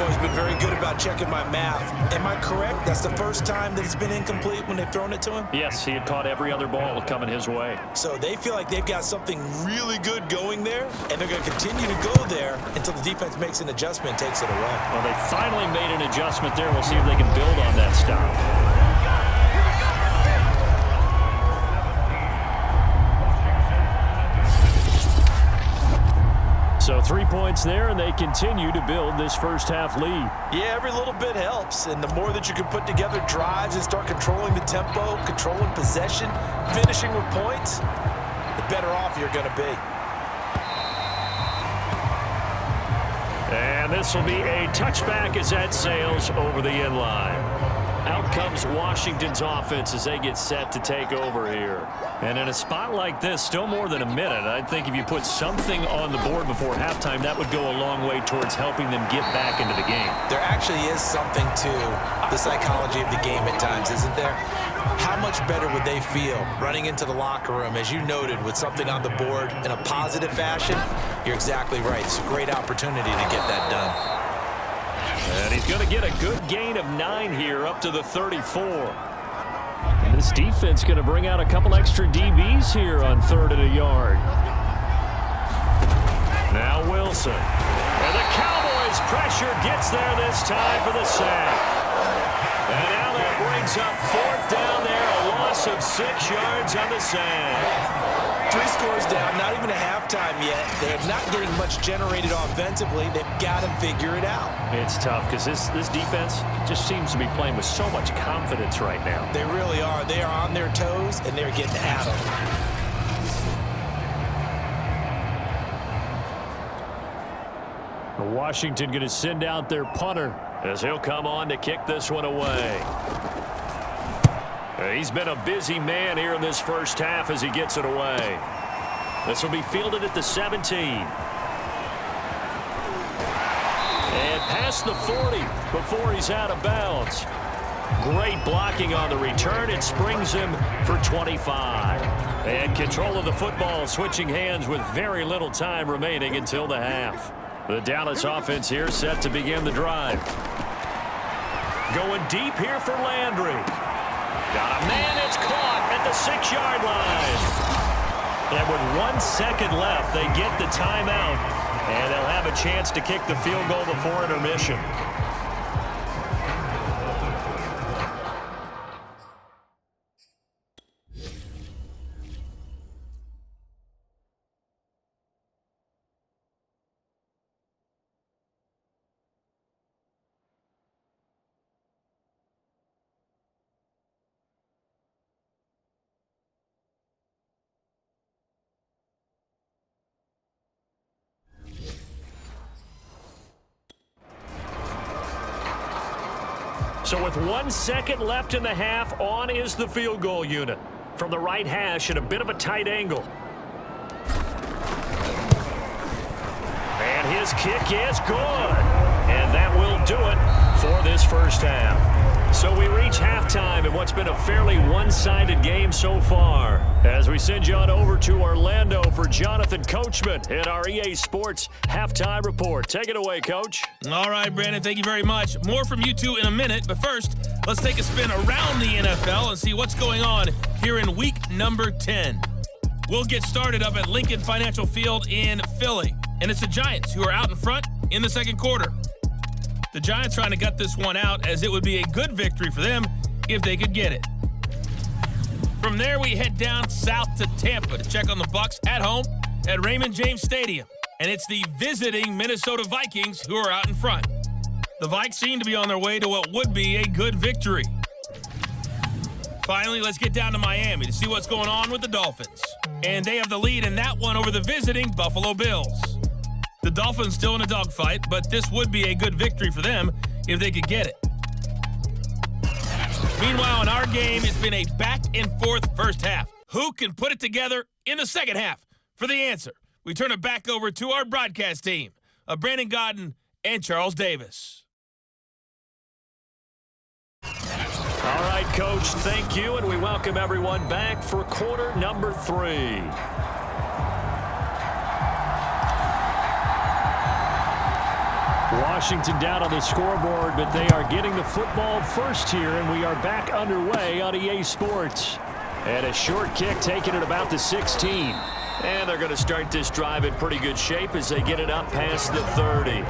always been very good about checking my math. Am I correct? That's the first time that it's been incomplete when they've thrown it to him? Yes, he had caught every other ball coming his way. So they feel like they've got something really good going there, and they're going to continue to go there until the defense makes an adjustment and takes it away. Well, they finally made an adjustment there. We'll see if they can build on that stop. So 3 points there, and they continue to build this first half lead. Yeah, every little bit helps, and the more that you can put together drives and start controlling the tempo, controlling possession, finishing with points, the better off you're going to be. And this will be a touchback as that sails over the end line. Out comes Washington's offense as they get set to take over here. And in a spot like this, still more than a minute, I think if you put something on the board before halftime, that would go a long way towards helping them get back into the game. There actually is something to the psychology of the game at times, isn't there? How much better would they feel running into the locker room, as you noted, with something on the board in a positive fashion? You're exactly right. It's a great opportunity to get that done. And he's going to get a good gain of 9 here, up to the 34. And this defense going to bring out a couple extra DBs here on 3rd and a yard. Now Wilson. And the Cowboys' pressure gets there this time for the sack. And now that brings up 4th down there, a loss of 6 yards on the sack. 3 scores down, not even a halftime yet. They're not getting much generated offensively. They've got to figure it out. It's tough because this defense just seems to be playing with so much confidence right now. They really are. They are on their toes, and they're getting at them. Washington going to send out their punter as he'll come on to kick this one away. He's been a busy man here in this first half as he gets it away. This will be fielded at the 17. And past the 40 before he's out of bounds. Great blocking on the return. It springs him for 25. And control of the football switching hands with very little time remaining until the half. The Dallas offense here set to begin the drive. Going deep here for Landry. Got a man that's caught at the 6-yard line. And with 1 second left, they get the timeout. And they'll have a chance to kick the field goal before intermission. So with 1 second left in the half, on is the field goal unit. From the right hash at a bit of a tight angle. And his kick is good. And that will do it for this first half. So we reach halftime in what's been a fairly one-sided game so far. As we send you on over to Orlando for Jonathan Coachman in our EA Sports Halftime Report. Take it away, Coach. All right, Brandon, thank you very much. More from you two in a minute, but first, let's take a spin around the NFL and see what's going on here in week number 10. We'll get started up at Lincoln Financial Field in Philly, and it's the Giants who are out in front in the second quarter. The Giants trying to gut this one out, as it would be a good victory for them if they could get it. From there, we head down south to Tampa to check on the Bucs at home at Raymond James Stadium. And it's the visiting Minnesota Vikings who are out in front. The Vikes seem to be on their way to what would be a good victory. Finally, let's get down to Miami to see what's going on with the Dolphins. And they have the lead in that one over the visiting Buffalo Bills. The Dolphins still in a dogfight, but this would be a good victory for them if they could get it. Meanwhile, in our game, it's been a back-and-forth first half. Who can put it together in the second half? For the answer, we turn it back over to our broadcast team of Brandon Godden and Charles Davis. All right, Coach, thank you, and we welcome everyone back for quarter number 3. Washington down on the scoreboard, but they are getting the football first here, and we are back underway on EA Sports. And a short kick taken at about the 16. And they're going to start this drive in pretty good shape as they get it up past the 30.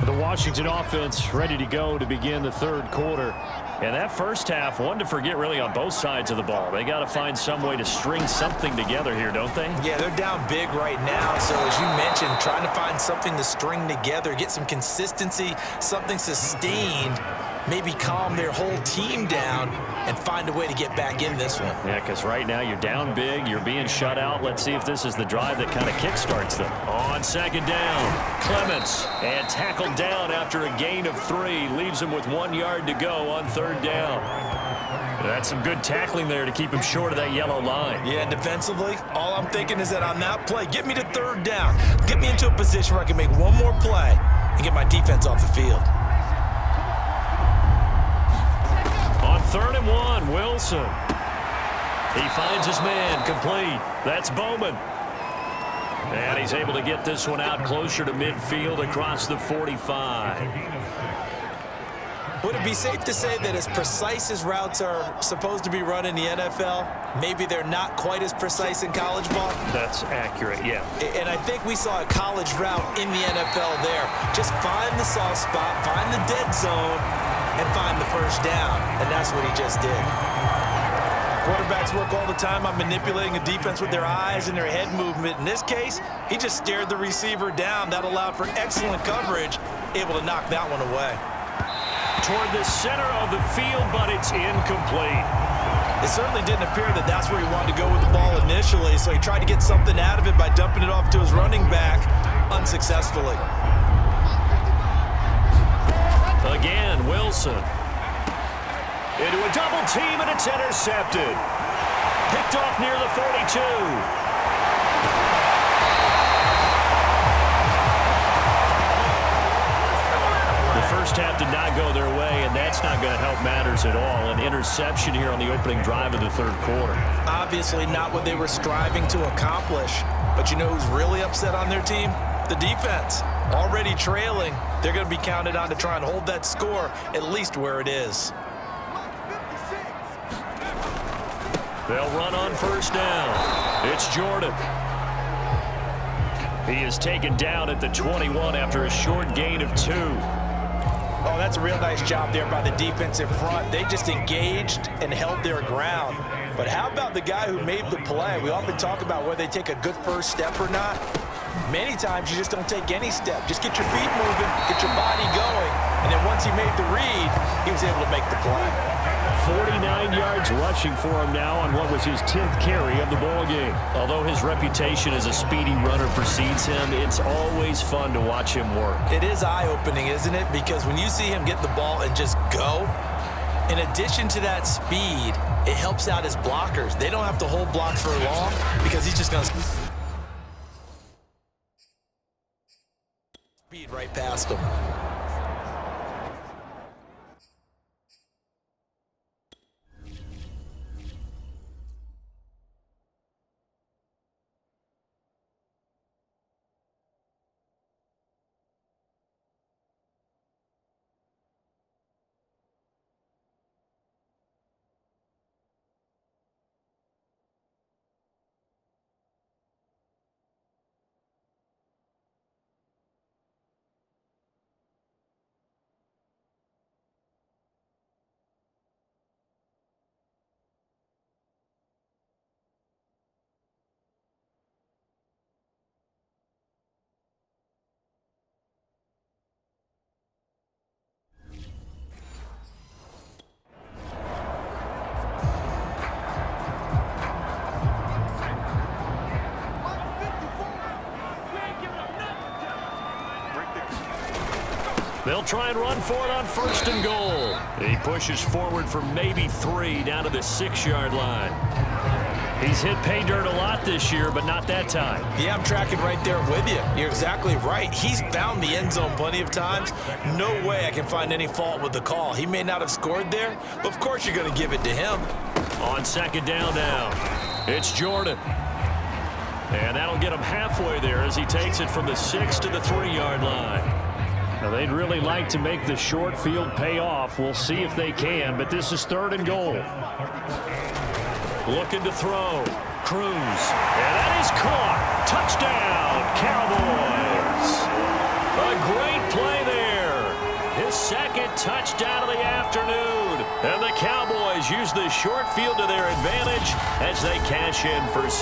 The Washington offense ready to go to begin the third quarter. And that first half, one to forget really on both sides of the ball. They got to find some way to string something together here, don't they? Yeah, they're down big right now. So as you mentioned, trying to find something to string together, get some consistency, something sustained, maybe calm their whole team down and find a way to get back in this one. Yeah, because right now you're down big, you're being shut out. Let's see if this is the drive that kind of kickstarts them. On second down, Clements, and tackled down after a gain of 3. Leaves him with 1 yard to go on third down. That's some good tackling there to keep him short of that yellow line. Yeah, and defensively, all I'm thinking is that on that play, get me to third down. Get me into a position where I can make one more play and get my defense off the field. On 3rd and 1, Wilson. He finds his man, complete. That's Bowman. And he's able to get this one out closer to midfield across the 45. Would it be safe to say that as precise as routes are supposed to be run in the NFL, maybe they're not quite as precise in college ball? That's accurate, yeah. And I think we saw a college route in the NFL there. Just find the soft spot, find the dead zone, and find the first down. And that's what he just did. Quarterbacks work all the time on manipulating a defense with their eyes and their head movement. In this case, he just stared the receiver down. That allowed for excellent coverage, able to knock that one away. Toward the center of the field, but it's incomplete. It certainly didn't appear that that's where he wanted to go with the ball initially, so he tried to get something out of it by dumping it off to his running back unsuccessfully. Again, Wilson. Into a double team, and it's intercepted. Picked off near the 42. First half did not go their way, and that's not going to help matters at all. An interception here on the opening drive of the third quarter. Obviously not what they were striving to accomplish. But you know who's really upset on their team? The defense. Already trailing. They're going to be counted on to try and hold that score at least where it is. They'll run on first down. It's Jordan. He is taken down at the 21 after a short gain of 2. Oh, that's a real nice job there by the defensive front. They just engaged and held their ground. But how about the guy who made the play? We often talk about whether they take a good first step or not. Many times you just don't take any step. Just get your feet moving, get your body going, and then once he made the read, he was able to make the play. 49 yards rushing for him now on what was his 10th carry of the ball game. Although his reputation as a speedy runner precedes him, it's always fun to watch him work. It is eye-opening, isn't it? Because when you see him get the ball and just go, in addition to that speed, it helps out his blockers. They don't have to hold blocks for long because he's just going to speed right past them. They'll try and run for it on first and goal. He pushes forward for maybe 3 down to the 6-yard line. He's hit pay dirt a lot this year, but not that time. Yeah, I'm tracking right there with you. You're exactly right. He's found the end zone plenty of times. No way I can find any fault with the call. He may not have scored there, but of course you're going to give it to him. On second down now, it's Jordan. And that'll get him halfway there as he takes it from the 6 to the 3-yard line. Now, they'd really like to make the short field pay off. We'll see if they can, but this is 3rd and goal. Looking to throw. Cruz. And that is caught. Touchdown, Cowboys. A great play there. His 2nd touchdown of the afternoon. And the Cowboys use the short field to their advantage as they cash in for 6.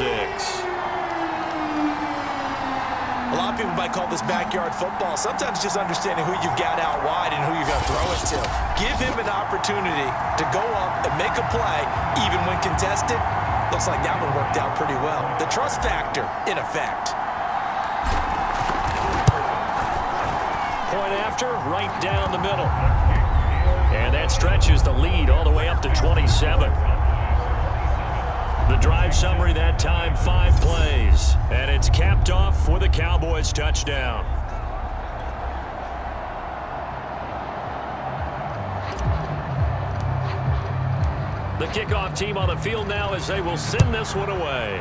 A lot of people might call this backyard football. Sometimes just understanding who you've got out wide and who you're going to throw it to. Give him an opportunity to go up and make a play, even when contested. Looks like that one worked out pretty well. The trust factor in effect. Point after, right down the middle. And that stretches the lead all the way up to 27. The drive summary that time, 5 plays. And it's capped off with a Cowboys touchdown. The kickoff team on the field now as they will send this one away.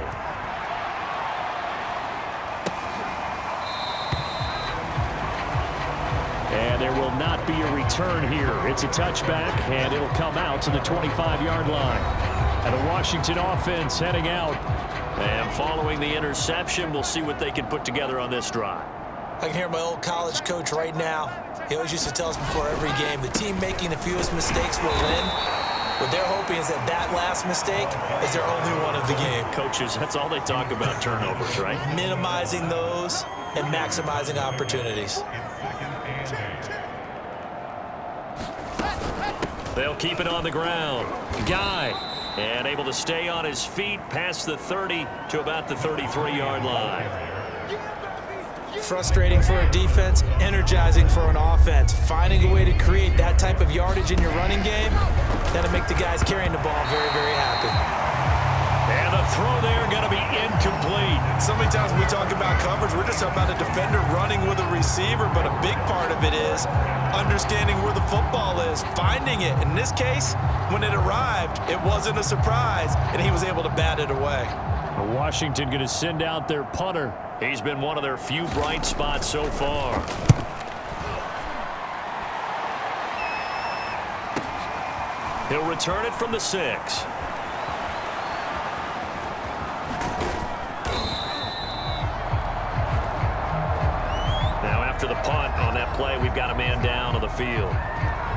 And there will not be a return here. It's a touchback, and it'll come out to the 25-yard line. And the Washington offense heading out. And following the interception, we'll see what they can put together on this drive. I can hear my old college coach right now. He always used to tell us before every game, the team making the fewest mistakes will win. What they're hoping is that that last mistake is their only one of the game. Coaches, that's all they talk about, turnovers, right? Minimizing those and maximizing opportunities. They'll keep it on the ground. Guy. And able to stay on his feet past the 30 to about the 33-yard line. Frustrating for a defense, energizing for an offense. Finding a way to create that type of yardage in your running game, that'll make the guys carrying the ball very, very happy. And the throw there going to be incomplete. So many times when we talk about coverage, we're just talking about a defender running with a receiver, but a big part of it is understanding where the football is, finding it. In this case, when it arrived, it wasn't a surprise, and he was able to bat it away. Washington going to send out their punter. He's been one of their few bright spots so far. He'll return it from the 6. Now after the punt on that play, we've got a man down on the field.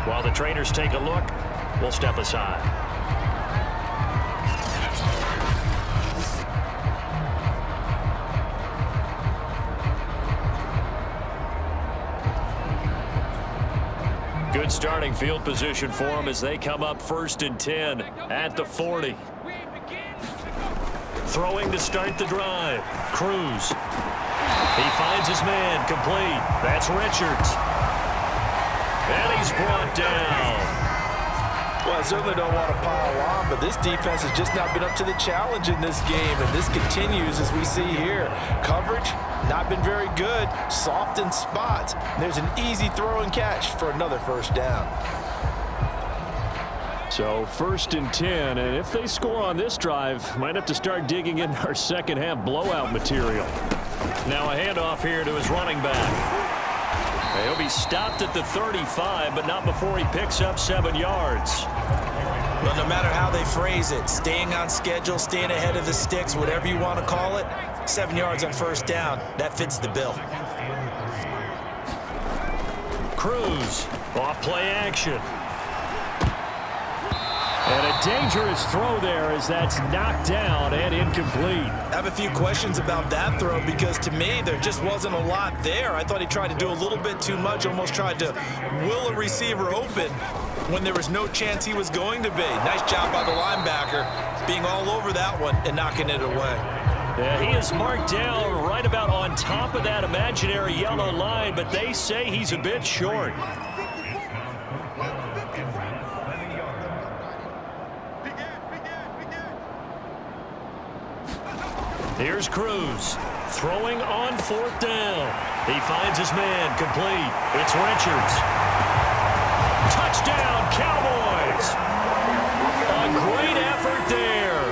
While the trainers take a look, we'll step aside. Good starting field position for them as they come up 1st and 10 at the 40. Throwing to start the drive. Cruz. He finds his man, complete. That's Richards. And he's brought down. Well, I certainly don't want to pile on, but this defense has just not been up to the challenge in this game, and this continues as we see here. Coverage, not been very good, soft in spots. There's an easy throw and catch for another 1st down. So 1st and 10, and if they score on this drive, might have to start digging in our second half blowout material. Now a handoff here to his running back. He'll be stopped at the 35, but not before he picks up 7 yards. Well, no matter how they phrase it, staying on schedule, staying ahead of the sticks, whatever you want to call it, 7 yards on 1st down, that fits the bill. Cruz, off play action. And a dangerous throw there as that's knocked down and incomplete. I have a few questions about that throw because to me there just wasn't a lot there. I thought he tried to do a little bit too much, almost tried to will a receiver open when there was no chance he was going to be. Nice job by the linebacker being all over that one and knocking it away. Yeah, he is marked down right about on top of that imaginary yellow line, but they say he's a bit short. Here's Cruz, throwing on 4th down. He finds his man, complete. It's Richards. Touchdown, Cowboys! A great effort there.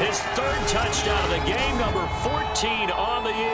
His third touchdown of the game, number 14 on the year.